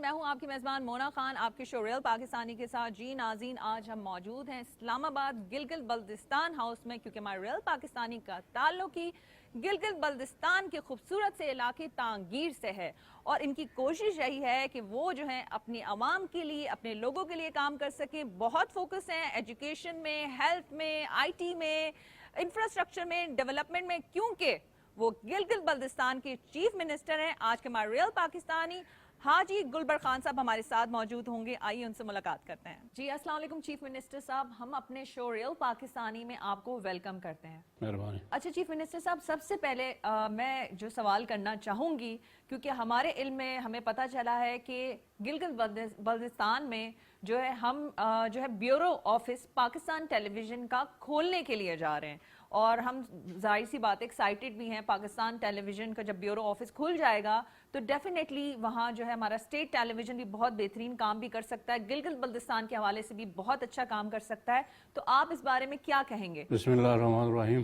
میں ہوں آپ کی میزبان مونا خان آپ کے شو ریل پاکستانی کے ساتھ. جی ناظرین, آج ہم موجود ہیں اسلام آباد گلگت بلتستان ہاؤس میں, کیونکہ ہمارے ریل پاکستانی کا تعلق ہی گلگت بلتستان کے خوبصورت سے علاقے تانگیر سے ہے, اور ان کی کوشش یہی ہے کہ وہ جو ہیں اپنی عوام کے لیے, اپنے لوگوں کے لیے کام کر سکیں. بہت فوکس ہیں ایجوکیشن میں, ہیلتھ میں, آئی ٹی میں, انفراسٹرکچر میں, ڈیولپمنٹ میں, کیونکہ وہ گلگت بلتستان کے چیف منسٹر ہیں. آج کے ہمارے ریل پاکستانی حاجی گلبر خان صاحب ہمارے ساتھ موجود ہوں گے. آئیے ان سے ملاقات کرتے ہیں. جی السلام علیکم چیف منسٹر صاحب, ہم اپنے شو ریل پاکستانی میں آپ کو ویلکم کرتے ہیں. مہربانی. اچھا چیف منسٹر صاحب, سب سے پہلے میں جو سوال کرنا چاہوں گی, کیونکہ ہمارے علم میں ہمیں پتہ چلا ہے کہ گلگت بلتستان میں جو ہے ہم جو ہے بیورو آفس پاکستان ٹیلی ویژن کا کھولنے کے لیے جا رہے ہیں, اور ہم ظاہر سی بات ایکسائٹیڈ بھی ہیں. پاکستان ٹیلی ویژن کا جب بیورو آفس کھل جائے گا تو ڈیفینیٹلی وہاں جو ہے ہمارا اسٹیٹ ٹیلی ویژن بھی بہت بہترین کام بھی کر سکتا ہے, گلگت بلتستان کے حوالے سے بھی بہت اچھا کام کر سکتا ہے. تو آپ اس بارے میں کیا کہیں گے؟ بسم اللہ الرحمن الرحیم.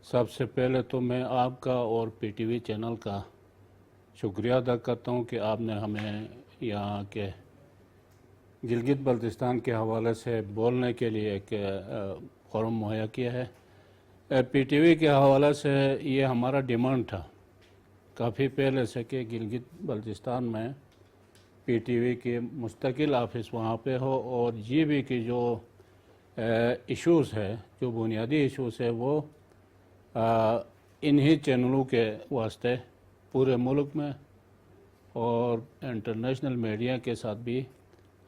سب سے پہلے تو میں آپ کا اور پی ٹی وی چینل کا شکریہ ادا کرتا ہوں کہ آپ نے ہمیں یہاں کے گلگت بلتستان کے حوالے سے بولنے کے لیے ایک فورم مہیا کیا ہے. پی ٹی وی کے حوالے سے یہ ہمارا ڈیمانڈ تھا کافی پہلے سے کہ گلگت بلتستان میں پی ٹی وی کے مستقل آفس وہاں پہ ہو, اور جی بی کی جو ایشوز ہے, جو بنیادی ایشوز ہے, وہ انہی چینلوں کے واسطے پورے ملک میں اور انٹرنیشنل میڈیا کے ساتھ بھی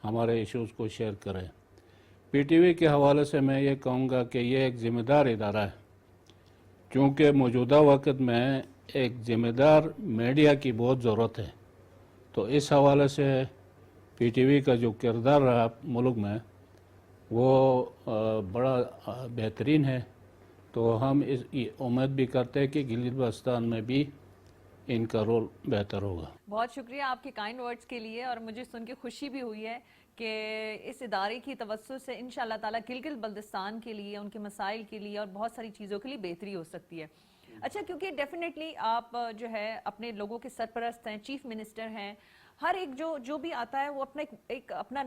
ہمارے ایشوز کو شیئر کریں. پی ٹی وی کے حوالے سے میں یہ کہوں گا کہ یہ ایک ذمہ دار ادارہ ہے, چونکہ موجودہ وقت میں ایک ذمہ دار میڈیا کی بہت ضرورت ہے. تو اس حوالے سے پی ٹی وی کا جو کردار رہا ملک میں وہ بڑا بہترین ہے. تو ہم اس امید بھی کرتے ہیں کہ گلگت بلتستان میں بھی ان کا رول بہتر ہوگا. بہت شکریہ آپ کے کائنڈ ورڈز کے لیے, اور مجھے سن کے خوشی بھی ہوئی ہے کہ اس ادارے کی توسط سے انشاءاللہ تعالیٰ گلگت بلتستان کے لیے, ان کے مسائل کے لیے اور بہت ساری چیزوں کے لیے بہتری ہو سکتی ہے. اچھا, کیونکہ ڈیفینیٹلی آپ جو ہے اپنے لوگوں کے سرپرست ہیں, چیف منسٹر ہیں, ہر ایک جو بھی آتا ہے وہ اپنا ایک اپنا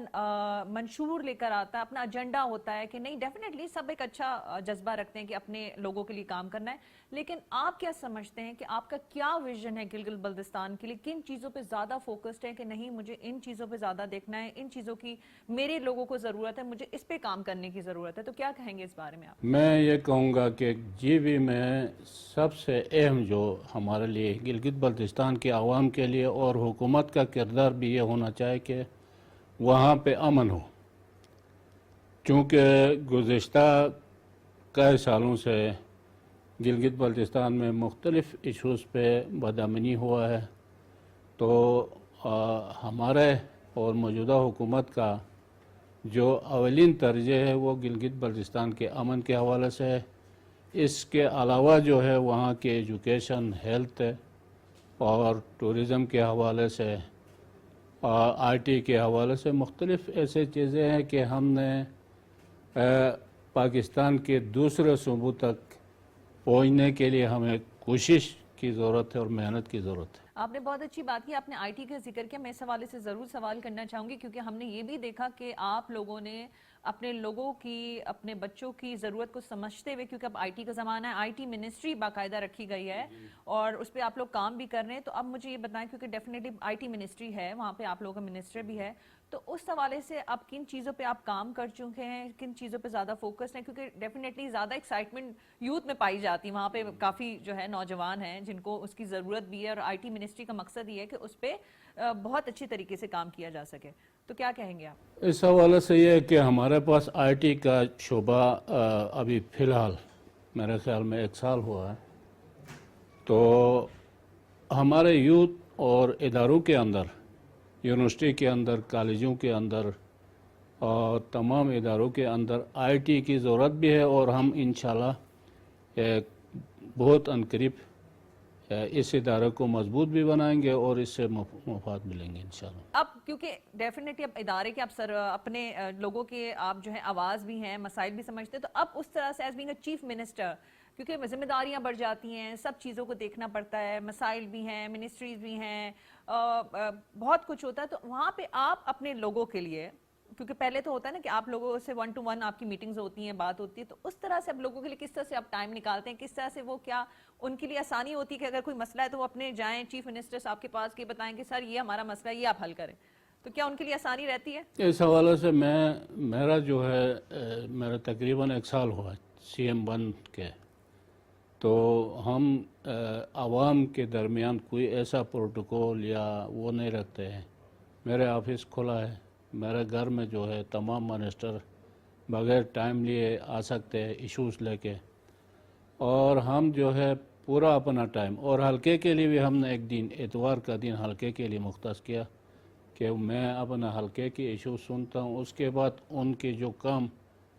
منشور لے کر آتا ہے, اپنا ایجنڈا ہوتا ہے کہ نہیں, ڈیفینیٹلی سب ایک اچھا جذبہ رکھتے ہیں کہ اپنے لوگوں کے لیے کام کرنا ہے. لیکن آپ کیا سمجھتے ہیں کہ آپ کا کیا ویژن ہے گلگت بلتستان کے لیے؟ کن چیزوں پہ زیادہ فوکسڈ ہے کہ نہیں مجھے ان چیزوں پہ زیادہ دیکھنا ہے, ان چیزوں کی میرے لوگوں کو ضرورت ہے, مجھے اس پہ کام کرنے کی ضرورت ہے؟ تو کیا کہیں گے اس بارے میں آپ؟ میں یہ کہوں گا کہ جی بی میں سب سے اہم جو ہمارے لیے گلگت بلتستان کے عوام کے لیے اور حکومت کا کردار بھی یہ ہونا چاہیے کہ وہاں پہ امن ہو, چونکہ گزشتہ کئی سالوں سے گلگت بلتستان میں مختلف ایشوز پہ بدامنی ہوا ہے. تو ہمارے اور موجودہ حکومت کا جو اولین ترجیح ہے وہ گلگت بلتستان کے امن کے حوالے سے ہے. اس کے علاوہ جو ہے وہاں کے ایجوکیشن, ہیلتھ اور ٹورزم کے حوالے سے, آئی ٹی کے حوالے سے مختلف ایسے چیزیں ہیں کہ ہم نے پاکستان کے دوسرے صوبوں تک پہنچنے کے لیے ہمیں کوشش کی ضرورت ہے اور محنت کی ضرورت ہے. آپ نے بہت اچھی بات کی, آپ نے آئی ٹی کا ذکر کیا. میں اس حوالے سے ضرور سوال کرنا چاہوں گی, کیونکہ ہم نے یہ بھی دیکھا کہ آپ لوگوں نے اپنے لوگوں کی, اپنے بچوں کی ضرورت کو سمجھتے ہوئے, کیونکہ اب آئی ٹی کا زمانہ ہے, آئی ٹی منسٹری باقاعدہ رکھی گئی ہے اور اس پہ آپ لوگ کام بھی کر رہے ہیں. تو اب مجھے یہ بتائیں, کیونکہ ڈیفینیٹلی آئی ٹی منسٹری ہے, وہاں پہ آپ لوگوں کا منسٹر بھی ہے, تو اس حوالے سے اب کن چیزوں پہ آپ کام کر چکے ہیں, کن چیزوں پہ زیادہ فوکس ہیں؟ کیونکہ ڈیفینیٹلی زیادہ ایکسائٹمنٹ یوتھ میں پائی جاتی ہے, وہاں پہ کافی جو ہے نوجوان ہیں جن کو اس کی ضرورت بھی ہے, اور آئی ٹی منسٹری کا مقصد یہ ہے کہ اس پہ بہت اچھی طریقے سے کام کیا جا سکے. تو کیا کہیں گے آپ اس حوالے سے؟ یہ ہے کہ ہمارے پاس آئی ٹی کا شعبہ ابھی فی الحال میرے خیال میں 1 سال ہوا ہے. تو ہمارے یوتھ اور اداروں کے اندر, یونیورسٹی کے اندر, کالجوں کے اندر اور تمام اداروں کے اندر آئی ٹی کی ضرورت بھی ہے, اور ہم انشاءاللہ بہت عنقریب اس ادارے کو مضبوط بھی بنائیں گے اور اس سے مفاد ملیں گے انشاءاللہ. اب کیونکہ ڈیفینیٹلی اب ادارے کے آپ اپنے لوگوں کے آپ جو ہے آواز بھی ہیں, مسائل بھی سمجھتے ہیں, تو اب اس طرح سے as being a chief minister, کیونکہ ذمہ داریاں بڑھ جاتی ہیں, سب چیزوں کو دیکھنا پڑتا ہے, مسائل بھی ہیں, منسٹریز بھی ہیں, بہت کچھ ہوتا ہے. تو وہاں پہ آپ اپنے لوگوں کے لیے, کیونکہ پہلے تو ہوتا ہے نا کہ آپ لوگوں سے 1 to 1 آپ کی میٹنگز ہوتی ہیں, بات ہوتی ہے, تو اس طرح سے اب لوگوں کے لیے کس طرح سے آپ ٹائم نکالتے ہیں, کس طرح سے وہ, کیا ان کے لیے آسانی ہوتی ہے کہ اگر کوئی مسئلہ ہے تو وہ اپنے جائیں چیف منسٹر صاحب کے پاس کے بتائیں کہ سر یہ ہمارا مسئلہ ہے, یہ آپ حل کریں, تو کیا ان کے لیے آسانی رہتی ہے؟ اس حوالے سے میرا جو ہے میرا تقریباً 1 سال ہوا سی ایم بن کے, تو ہم عوام کے درمیان کوئی ایسا پروٹوکول یا وہ نہیں رکھتے ہیں. میرے آفس کھلا ہے, میرے گھر میں جو ہے تمام منسٹر بغیر ٹائم لیے آ سکتے ہیں ایشوز لے کے, اور ہم جو ہے پورا اپنا ٹائم, اور حلقے کے لیے بھی ہم نے ایک دن اتوار کا دن حلقے کے لیے مختص کیا کہ میں اپنا حلقے کی ایشو سنتا ہوں, اس کے بعد ان کے جو کام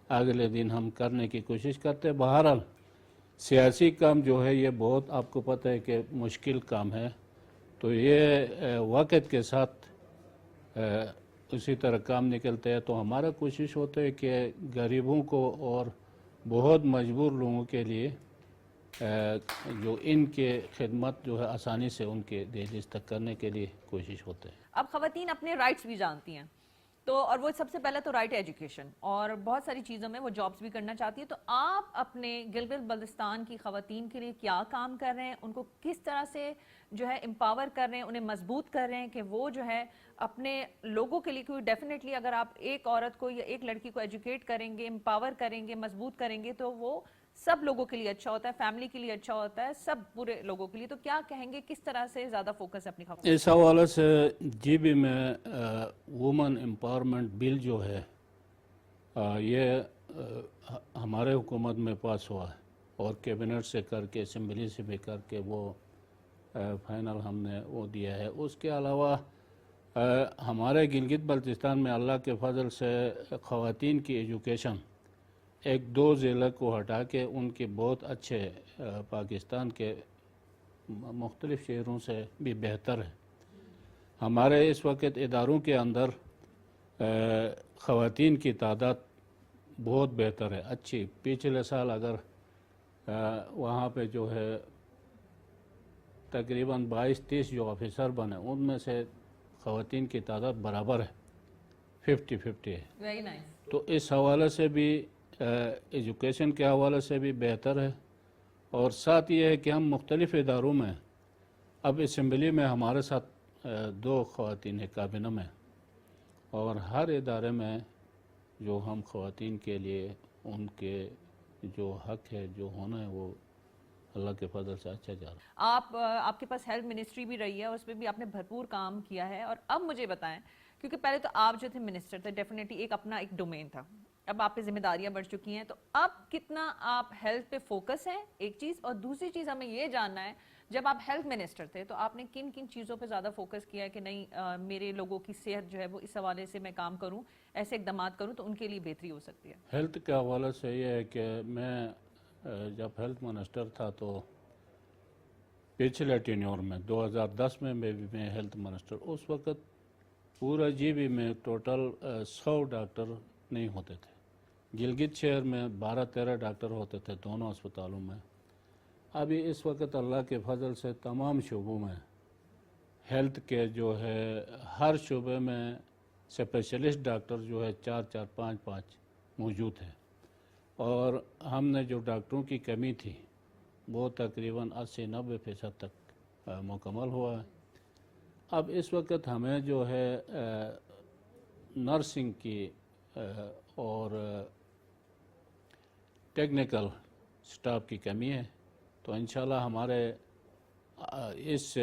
اگلے دن ہم کرنے کی کوشش کرتے ہیں. بہرحال سیاسی کام جو ہے یہ بہت آپ کو پتہ ہے کہ مشکل کام ہے, تو یہ وقت کے ساتھ اسی طرح کام نکلتے ہیں. تو ہمارا کوشش ہوتا ہے کہ غریبوں کو اور بہت مجبور لوگوں کے لیے جو ان کے خدمت جو ہے آسانی سے ان کے دہلیز تک کرنے کے لیے کوشش ہوتے ہیں. اب خواتین اپنے رائٹس بھی جانتی ہیں, تو اور وہ سب سے پہلے تو رائٹ ایجوکیشن, اور بہت ساری چیزوں میں وہ جابس بھی کرنا چاہتی ہے. تو آپ اپنے گلگت بلتستان کی خواتین کے لیے کیا کام کر رہے ہیں, ان کو کس طرح سے جو ہے امپاور کر رہے ہیں, انہیں مضبوط کر رہے ہیں کہ وہ جو ہے اپنے لوگوں کے لیے, کیونکہ ڈیفینیٹلی اگر آپ ایک عورت کو یا ایک لڑکی کو ایجوکیٹ کریں گے, امپاور کریں گے, مضبوط کریں گے, تو وہ سب لوگوں کے لیے اچھا ہوتا ہے, فیملی کے لیے اچھا ہوتا ہے, سب پورے لوگوں کے لیے. تو کیا کہیں گے کس طرح سے زیادہ فوکس ہے اپنی خواتین؟ اس حوالے سے جی بھی میں وومن امپاورمنٹ بل جو ہے یہ ہمارے حکومت میں پاس ہوا ہے, اور کیبنٹ سے کر کے اسمبلی سے بھی کر کے وہ فائنل ہم نے وہ دیا ہے. اس کے علاوہ ہمارے گلگت بلتستان میں اللہ کے فضل سے خواتین کی ایجوکیشن 1-2 ضلع کو ہٹا کے ان کے بہت اچھے پاکستان کے مختلف شہروں سے بھی بہتر ہے. ہمارے اس وقت اداروں کے اندر خواتین کی تعداد بہت بہتر ہے, اچھی. پچھلے سال اگر وہاں پہ جو ہے تقریباً 22-23 جو آفیسر بنے, ان میں سے خواتین کی تعداد برابر ہے, 50-50 ہے. Very nice. تو اس حوالے سے بھی ایجوکیشن کے حوالے سے بھی بہتر ہے. اور ساتھ یہ ہے کہ ہم مختلف اداروں میں, اب اسمبلی میں ہمارے ساتھ 2 خواتین ہیں کابینہ میں, اور ہر ادارے میں جو ہم خواتین کے لیے ان کے جو حق ہے, جو ہونا ہے, وہ اللہ کے فضل سے اچھا جا رہا ہے. آپ کے پاس ہیلتھ منسٹری بھی رہی ہے, اس پہ بھی آپ نے بھرپور کام کیا ہے. اور اب مجھے بتائیں, کیونکہ پہلے تو آپ جو تھے منسٹر تھے, ڈیفینیٹلی ایک اپنا ایک ڈومین تھا, اب آپ پہ ذمہ داریاں بڑھ چکی ہیں, تو اب کتنا آپ ہیلتھ پہ فوکس ہیں, ایک چیز. اور دوسری چیز ہمیں یہ جاننا ہے, جب آپ ہیلتھ منسٹر تھے تو آپ نے کن کن چیزوں پہ زیادہ فوکس کیا ہے کہ نہیں میرے لوگوں کی صحت جو ہے وہ اس حوالے سے میں کام کروں, ایسے اقدامات کروں تو ان کے لیے بہتری ہو سکتی ہے؟ ہیلتھ کے حوالے سے یہ ہے کہ میں جب ہیلتھ منسٹر تھا تو پچھلے ٹینیور میں 2010 میں بھی میں ہیلتھ منسٹر, اس وقت پورا جی بی میں ٹوٹل 100 ڈاکٹر نہیں ہوتے تھے. گلگت شہر میں 12-13 ڈاکٹر ہوتے تھے دونوں اسپتالوں میں. ابھی اس وقت اللہ کے فضل سے تمام شعبوں میں ہیلتھ کے جو ہے ہر شعبے میں اسپیشلسٹ ڈاکٹر جو ہے 4-4 5-5 موجود ہیں. اور ہم نے جو ڈاکٹروں کی کمی تھی وہ تقریباً 80-90% تک مکمل ہوا ہے. اب اس وقت ہمیں جو ہے نرسنگ کی اور ٹیکنیکل سٹاف کی کمی ہے, تو انشاءاللہ ہمارے اس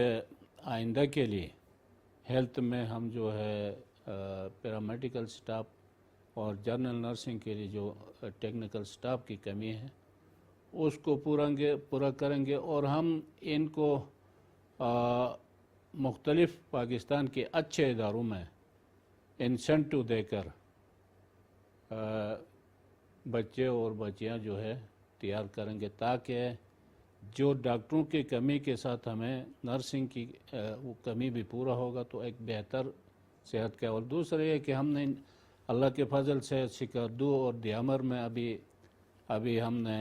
آئندہ کے لیے ہیلتھ میں ہم جو ہے پیرامیڈیکل سٹاف اور جنرل نرسنگ کے لیے جو ٹیکنیکل سٹاف کی کمی ہے اس کو پورا کریں گے. اور ہم ان کو مختلف پاکستان کے اچھے اداروں میں انسینٹو دے کر بچے اور بچیاں جو ہے تیار کریں گے, تاکہ جو ڈاکٹروں کی کمی کے ساتھ ہمیں نرسنگ کی وہ کمی بھی پورا ہوگا, تو ایک بہتر صحت کا. اور دوسرا یہ کہ ہم نے اللہ کے فضل سے سکردو اور دیامر میں ابھی ہم نے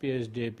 PSDP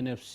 NFC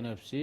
NFC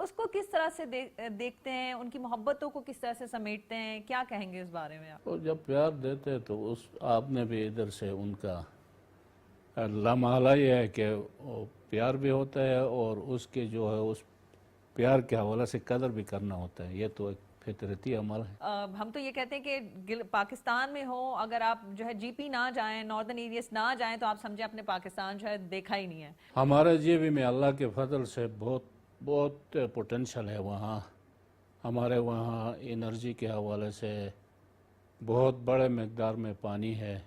اس کو کس طرح سے دیکھتے ہیں, ان کی محبتوں کو کس طرح سے سمیٹتے ہیں, کیا کہیں گے اس بارے میں آپ؟ اور جب پیار دیتے ہیں تو اس آپ نے بھی ادھر سے ان کا لامحالہ یہ ہے کہ وہ پیار بھی ہوتا ہے اور اس کے جو ہے اس پیار کے حوالے سے قدر بھی کرنا ہوتا ہے. یہ تو ایک فطرتی عمل ہے. ہم تو یہ کہتے ہیں کہ پاکستان میں ہو, اگر آپ جو ہے جی پی نہ جائیں, ناردرن ایریاز نہ جائیں, تو آپ سمجھیں اپنے پاکستان جو ہے دیکھا ہی نہیں ہے. ہمارے جیبی میں اللہ کے فضل سے بہت پوٹینشل ہے وہاں. ہمارے وہاں انرجی کے حوالے سے بہت بڑے مقدار میں پانی ہے.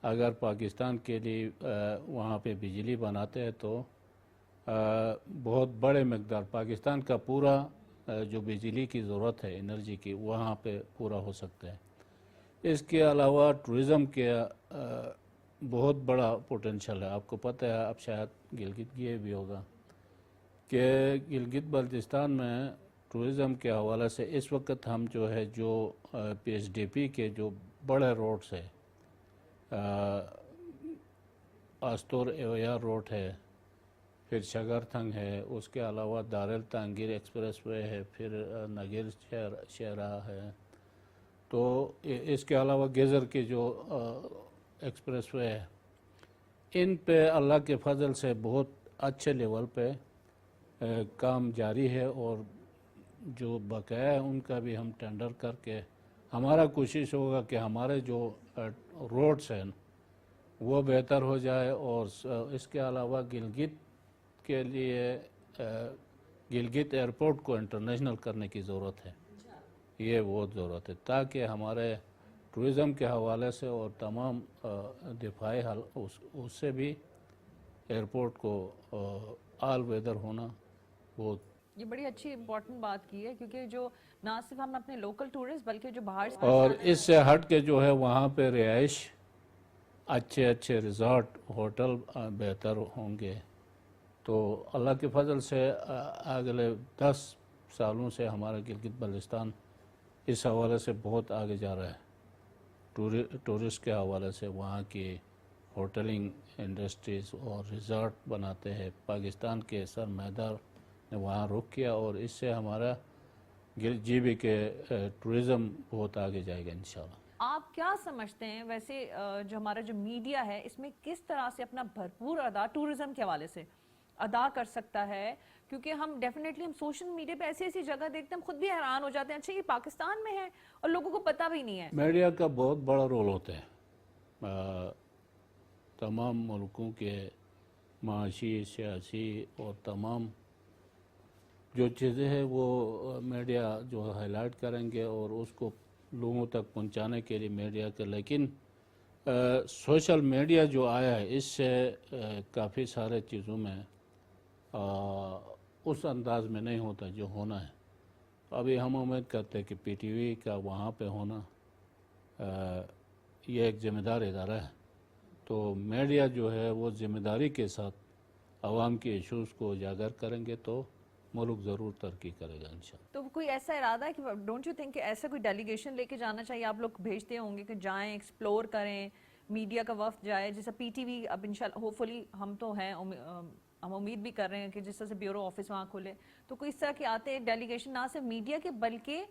اگر پاکستان کے لیے وہاں پہ بجلی بناتے ہیں تو بہت بڑے مقدار پاکستان کا پورا جو بجلی کی ضرورت ہے انرجی کی وہاں پہ پورا ہو سکتا ہے. اس کے علاوہ ٹورزم کے بہت بڑا پوٹینشل ہے. آپ کو پتہ ہے, آپ شاید گلگت گئے بھی ہوگا, کہ گلگت بلتستان میں ٹورزم کے حوالے سے اس وقت ہم جو ہے جو پی ایس ڈی پی کے جو بڑے روڈز ہے, آستور ایویار روڈ ہے, پھر شگر تھنگ ہے, اس کے علاوہ دارل تانگیر ایکسپریس وے ہے, پھر نگیر شہرہ ہے, تو اس کے علاوہ گیزر کی جو ایکسپریس وے ہے, ان پہ اللہ کے فضل سے بہت اچھے لیول پہ کام جاری ہے. اور جو بقایا ہے ان کا بھی ہم ٹینڈر کر کے ہمارا کوشش ہوگا کہ ہمارے جو روڈز ہیں وہ بہتر ہو جائے. اور اس کے علاوہ گلگت کے لیے گلگت ایئرپورٹ کو انٹرنیشنل کرنے کی ضرورت ہے. یہ بہت ضرورت ہے تاکہ ہمارے ٹورزم کے حوالے سے اور تمام دفاعی اس سے بھی ایئرپورٹ کو آل ویدر ہونا بہت. یہ بڑی اچھی امپورٹنٹ بات کی ہے, کیونکہ جو نہ صرف ہم اپنے لوکل ٹورسٹ بلکہ جو باہر سے اور اس سے ہٹ کے جو ہے وہاں پہ رہائش, اچھے ریزارٹ ہوٹل بہتر ہوں گے. تو اللہ کے فضل سے اگلے 10 سالوں سے ہمارا گلگت بلتستان اس حوالے سے بہت آگے جا رہا ہے. ٹورسٹ کے حوالے سے وہاں کی ہوٹلنگ انڈسٹریز اور ریزارٹ بناتے ہیں. پاکستان کے سرمایہ نے وہاں رخ کیا اور اس سے ہمارا جی بی کے ٹورزم بہت آگے جائے گا انشاءاللہ. آپ کیا سمجھتے ہیں ویسے جو ہمارا جو میڈیا ہے اس میں کس طرح سے اپنا بھرپور ادا ٹورزم کے حوالے سے ادا کر سکتا ہے؟ کیونکہ ہم ڈیفینیٹلی ہم سوشل میڈیا پہ ایسی جگہ دیکھتے ہیں, ہم خود بھی حیران ہو جاتے ہیں, اچھا یہ پاکستان میں ہے اور لوگوں کو پتہ بھی نہیں ہے. میڈیا کا بہت بڑا رول ہوتا ہے تمام ملکوں کے معاشی, سیاسی اور تمام جو چیزیں ہیں وہ میڈیا جو ہائی لائٹ کریں گے اور اس کو لوگوں تک پہنچانے کے لیے میڈیا کے. لیکن سوشل میڈیا جو آیا ہے اس سے کافی سارے چیزوں میں اس انداز میں نہیں ہوتا جو ہونا ہے. ابھی ہم امید کرتے ہیں کہ پی ٹی وی کا وہاں پہ ہونا یہ ایک ذمہ دار ادارہ ہے. تو میڈیا جو ہے وہ ذمہ داری کے ساتھ عوام کے ایشوز کو اجاگر کریں گے تو ملک ضرور ترقی کرے گا انشاءاللہ. تو کوئی ایسا ارادہ ہے کہ ڈونٹ یو تھنک کہ ایسا کوئی ڈیلیگیشن لے کے جانا چاہیے؟ آپ لوگ بھیجتے ہوں گے کہ جائیں ایکسپلور کریں, میڈیا کا وفد جائے, جیسا پی ٹی وی اب انشاءاللہ ہوپ فلی ہم تو ہیں, ہم امید بھی کر رہے ہیں کہ جس طرح سے بیورو آفس وہاں کھلے تو کوئی اس طرح کے آتے ہیں ڈیلیگیشن, نہ صرف میڈیا کے بلکہ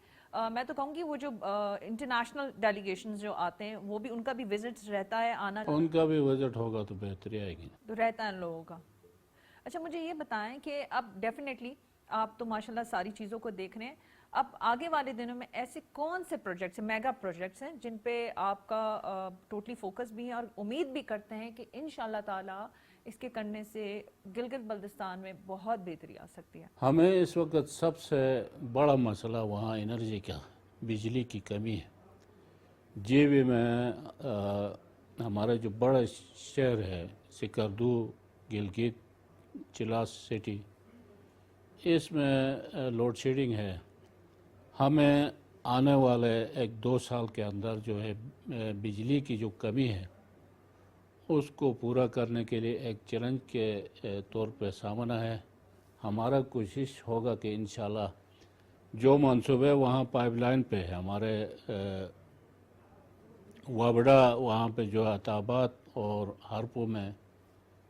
میں تو کہوں گی وہ جو انٹرنیشنل ڈیلیگیشنز جو آتے ہیں وہ بھی ان کا بھی وزٹ رہتا ہے آنا, ان کا بھی وزٹ ہوگا تو بہتری آئے گی, تو رہتا ہے ان لوگوں کا. اچھا مجھے یہ بتائیں کہ اب ڈیفینیٹلی آپ تو ماشاءاللہ ساری چیزوں کو دیکھ رہے ہیں, اب آگے والے دنوں میں ایسے کون سے پروجیکٹس ہیں, میگا پروجیکٹس ہیں جن پہ آپ کا ٹوٹلی فوکس بھی ہے اور امید بھی کرتے ہیں کہ انشاءاللہ تعالی اس کے کرنے سے گلگت بلتستان میں بہت بہتری آ سکتی ہے؟ ہمیں اس وقت سب سے بڑا مسئلہ وہاں انرجی کا, بجلی کی کمی ہے. جی بی میں ہمارا جو بڑا شہر ہے سکردو, گلگت, چلاس سٹی, اس میں لوڈ شیڈنگ ہے. ہمیں آنے والے 1-2 سال کے اندر جو ہے بجلی کی جو کمی ہے اس کو پورا کرنے کے لیے ایک چیلنج کے طور پہ سامنا ہے. ہمارا کوشش ہوگا کہ انشاءاللہ جو منصوبے وہاں پائپ لائن پہ ہے, ہمارے وابڑا وہاں پہ جو عطابات اور ہرپو میں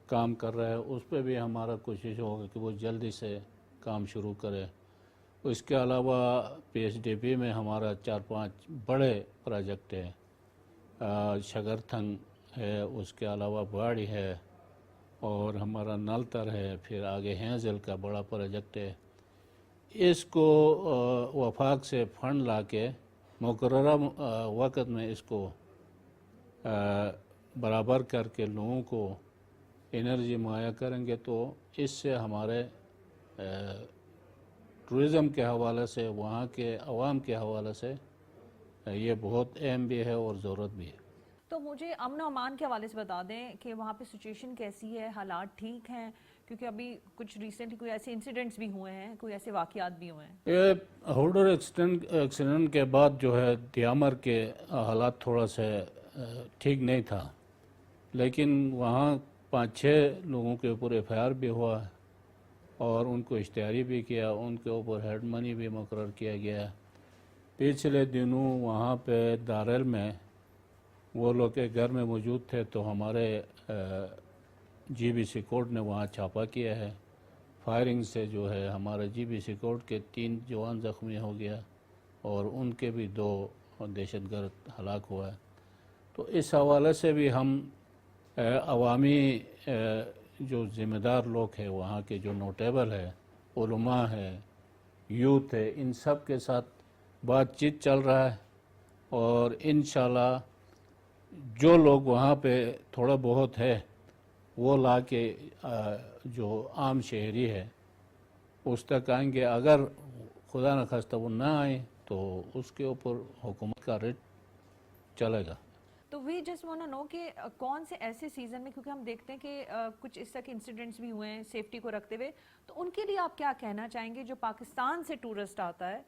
کام کر رہے ہیں اس پہ بھی ہمارا کوشش ہوگا کہ وہ جلدی سے کام شروع کرے. اس کے علاوہ پی ایچ ڈی پی میں ہمارا 4-5 بڑے پروجیکٹ ہیں، شگرتھنگ ہے، اس کے علاوہ باڑی ہے، اور ہمارا نلتر ہے، پھر آگے ہینزل کا بڑا پروجیکٹ ہے۔ اس کو وفاق سے فنڈ لا کے مقررہ وقت میں اس کو برابر کر کے لوگوں کو انرجی مہیا کریں گے تو اس سے ہمارے ٹورزم کے حوالے سے، وہاں کے عوام کے حوالے سے یہ بہت اہم بھی ہے اور ضرورت بھی ہے۔ تو مجھے امن و امان کے حوالے سے بتا دیں کہ وہاں پہ سچویشن کیسی ہے، حالات ٹھیک ہیں؟ کیونکہ ابھی کچھ ریسنٹلی کوئی ایسے انسیڈنٹس بھی ہوئے ہیں، کوئی ایسے واقعات بھی ہوئے ہیں۔ یہ ہولڈر ایکسیڈنٹ کے بعد جو ہے دیامر کے حالات تھوڑا سا ٹھیک نہیں تھا، لیکن وہاں 5-6 لوگوں کے اوپر ایف آئی آر بھی ہوا اور ان کو اشتہاری بھی کیا، ان کے اوپر ہیڈ منی بھی مقرر کیا گیا۔ پچھلے دنوں وہاں پہ دارل میں وہ لوگ کے گھر میں موجود تھے تو ہمارے جی بی سی کورٹ نے وہاں چھاپا کیا ہے۔ فائرنگ سے جو ہے ہمارے جی بی سی کورٹ کے 3 جوان زخمی ہو گیا اور ان کے بھی 2 دہشت گرد ہلاک ہوا ہے۔ تو اس حوالے سے بھی ہم عوامی جو ذمہ دار لوگ ہیں وہاں کے، جو نوٹیبل ہے، علماء ہے، یوتھ ہے، ان سب کے ساتھ بات چیت چل رہا ہے، اور انشاءاللہ جو لوگ وہاں پہ تھوڑا بہت ہے وہ لا کے جو عام شہری ہے اس تک آئیں گے۔ اگر خدا نخواستہ وہ نہ آئیں تو اس کے اوپر حکومت کا ریٹ چلے گا۔ تو we just want to know کہ کون سے ایسے سیزن میں، کیونکہ ہم دیکھتے ہیں کہ کچھ اس طرح کے انسیڈنٹس بھی ہوئے ہیں سیفٹی کو رکھتے ہوئے، تو ان کے لیے آپ کیا کہنا چاہیں گے جو پاکستان سے ٹورسٹ آتا ہے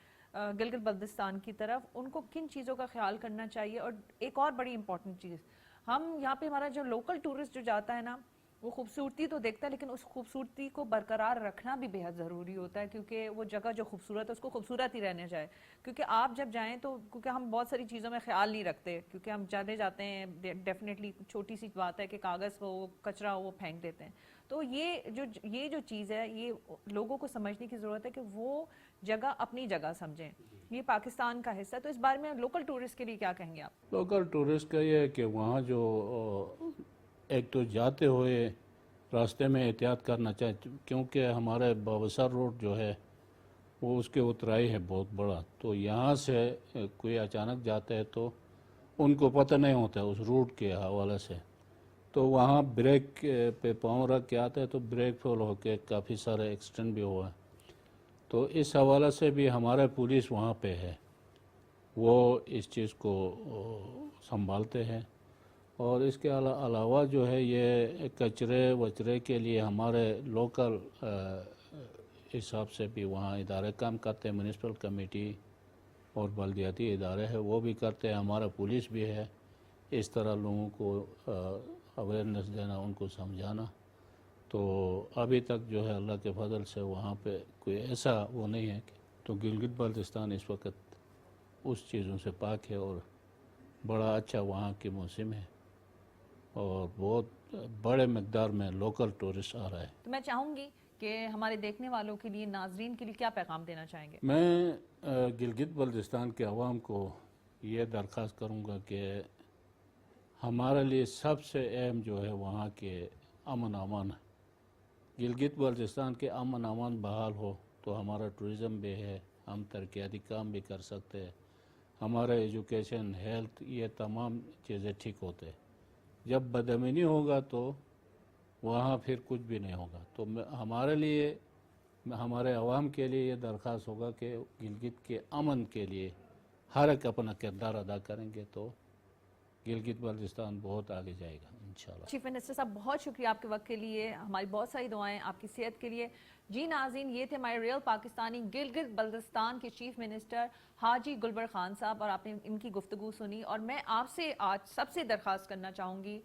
گلگت بلتستان کی طرف، ان کو کن چیزوں کا خیال کرنا چاہیے؟ اور ایک اور بڑی امپورٹنٹ چیز، ہم یہاں پہ ہمارا جو لوکل ٹورسٹ جو جاتا ہے نا، وہ خوبصورتی تو دیکھتا ہے لیکن اس خوبصورتی کو برقرار رکھنا بھی بہت ضروری ہوتا ہے، کیونکہ وہ جگہ جو خوبصورت ہے اس کو خوبصورت ہی رہنے جائے۔ کیونکہ آپ جب جائیں تو، کیونکہ ہم بہت ساری چیزوں میں خیال نہیں رکھتے، کیونکہ ہم جانے جاتے ہیں، ڈیفینیٹلی چھوٹی سی بات ہے کہ کاغذ ہو، کچرا ہو، وہ پھینک دیتے ہیں۔ تو یہ جو چیز ہے، یہ لوگوں کو سمجھنے کی ضرورت ہے کہ وہ جگہ اپنی جگہ سمجھیں، یہ پاکستان کا حصہ ہے۔ تو اس بارے میں لوکل ٹورسٹ کے لیے کیا کہیں گے آپ؟ لوکل ٹورسٹ کا یہ ہے کہ وہاں جو ایک تو جاتے ہوئے راستے میں احتیاط کرنا چاہیے، کیونکہ ہمارے بابسر روڈ جو ہے وہ اس کے اترائی ہے بہت بڑا، تو یہاں سے کوئی اچانک جاتے ہیں تو ان کو پتہ نہیں ہوتا اس روٹ کے حوالے سے، تو وہاں بریک پہ پاؤں رکھ کے آتے ہیں تو بریک فیل ہو کے کافی سارے ایکسیڈنٹ بھی ہوا ہے۔ تو اس حوالے سے بھی ہمارے پولیس وہاں پہ ہے، وہ اس چیز کو سنبھالتے ہیں۔ اور اس کے علاوہ جو ہے یہ کچرے وچرے کے لیے ہمارے لوکل حساب سے بھی وہاں ادارے کام کرتے ہیں، میونسپل کمیٹی اور بلدیاتی ادارے ہیں وہ بھی کرتے ہیں، ہمارا پولیس بھی ہے، اس طرح لوگوں کو اویئرنیس دینا، ان کو سمجھانا۔ تو ابھی تک جو ہے اللہ کے فضل سے وہاں پہ کوئی ایسا وہ نہیں ہے تو گلگت بلتستان اس وقت اس چیزوں سے پاک ہے اور بڑا اچھا وہاں کی موسم ہے اور بہت بڑے مقدار میں لوکل ٹورسٹ آ رہا ہے۔ تو میں چاہوں گی کہ ہمارے دیکھنے والوں کے لیے، ناظرین کے لیے کیا پیغام دینا چاہیں گے؟ میں گلگت بلتستان کے عوام کو یہ درخواست کروں گا کہ ہمارے لیے سب سے اہم جو ہے وہاں کے امن امان ہے۔ گلگت بلتستان کے امن امان بحال ہو تو ہمارا ٹورزم بھی ہے، ہم ترقیاتی کام بھی کر سکتے ہیں، ہمارا ایجوکیشن، ہیلتھ، یہ تمام چیزیں ٹھیک ہوتے ہیں۔ جب بدامنی ہوگا تو وہاں پھر کچھ بھی نہیں ہوگا۔ تو ہمارے لیے، ہمارے عوام کے لیے یہ درخواست ہوگا کہ گلگت کے امن کے لیے ہر ایک اپنا کردار ادا کریں گے تو گلگت بلتستان بہت آگے جائے گا انشاءاللہ۔ چیف منسٹر صاحب بہت شکریہ آپ کے وقت کے لیے، ہماری بہت ساری دعائیں آپ کی صحت کے لیے۔ جی ناظرین، یہ تھے ہمارے ریئل پاکستانی گلگت بلتستان کے چیف منسٹر حاجی گلبر خان صاحب، اور آپ نے ان کی گفتگو سنی۔ اور میں آپ سے آج سب سے درخواست کرنا چاہوں گی،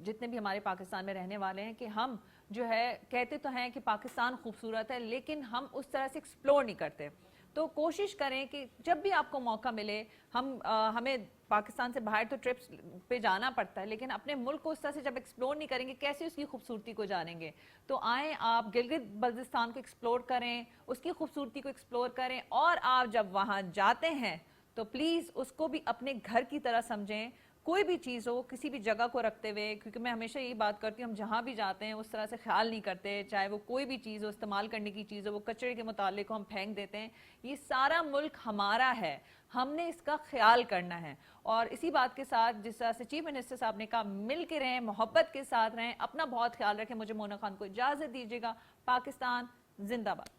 جتنے بھی ہمارے پاکستان میں رہنے والے ہیں، کہ ہم جو ہے کہتے تو ہیں کہ پاکستان خوبصورت ہے، لیکن ہم اس طرح سے ایکسپلور نہیں کرتے۔ تو کوشش کریں کہ جب بھی آپ کو موقع ملے, ہمیں پاکستان سے باہر تو ٹرپس پہ جانا پڑتا ہے, لیکن اپنے ملک کو اس طرح سے جب ایکسپلور نہیں کریں گے کیسے اس کی خوبصورتی کو جانیں گے. تو آئیں آپ گلگت بلتستان کو ایکسپلور کریں, اس کی خوبصورتی کو ایکسپلور کریں, اور آپ جب وہاں جاتے ہیں تو پلیز اس کو بھی اپنے گھر کی طرح سمجھیں. کوئی بھی چیز ہو کسی بھی جگہ کو رکھتے ہوئے, کیونکہ میں ہمیشہ یہی بات کرتی ہوں, ہم جہاں بھی جاتے ہیں اس طرح سے خیال نہیں کرتے, چاہے وہ کوئی بھی چیز ہو, استعمال کرنے کی چیز ہو, وہ کچرے کے متعلق ہم پھینک دیتے ہیں. یہ سارا ملک ہمارا ہے, ہم نے اس کا خیال کرنا ہے. اور اسی بات کے ساتھ جس طرح سے چیف منسٹر صاحب نے کہا, مل کے رہیں, محبت کے ساتھ رہیں, اپنا بہت خیال رکھیں. مجھے مونا خان کو اجازت دیجیے گا. پاکستان زندہ باد.